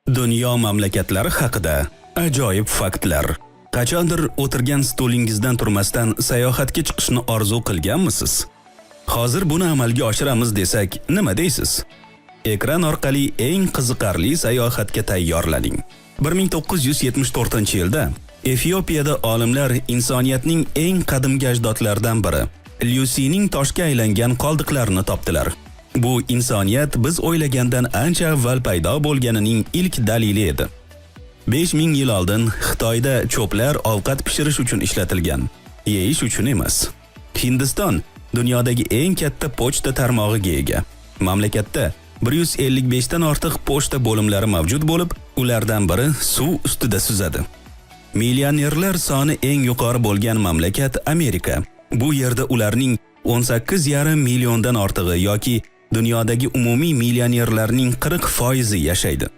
Dunyo mamlakatlari haqida ajoyib faktlar. Qachondir o'tirgan stolingizdan turmasdan sayohatga chiqishni orzu qilganmisiz? Hozir buni amalga oshiramiz desak, nima deysiz? Ekran orqali eng qiziqarli sayohatga tayyorlaning. 1974-yilda Efiopiyada olimlar insoniyatning eng qadimgi ajdodlaridan biri Lucy'ning toshga aylangan qoldiqlarini topdilar. Bu insoniyat biz o'ylagandan ancha avval paydo bo'lganining ilk dalili edi. 5000 yil oldin Xitoyda cho'plar ovqat pishirish uchun ishlatilgan, yeyish uchun emas. Hindiston dunyodagi eng katta pochta tarmog'iga ega. Mamlakatda 155 dan ortiq pochta bo'limlari mavjud bo'lib, ulardan biri suv ustida suzadi. Millionerlar soni eng yuqori bo'lgan mamlakat Amerika. Bu yerda ularning 18,5 milliondan ortig'i yoki dunyodagi umumiy millionerlarning 40% yashaydi.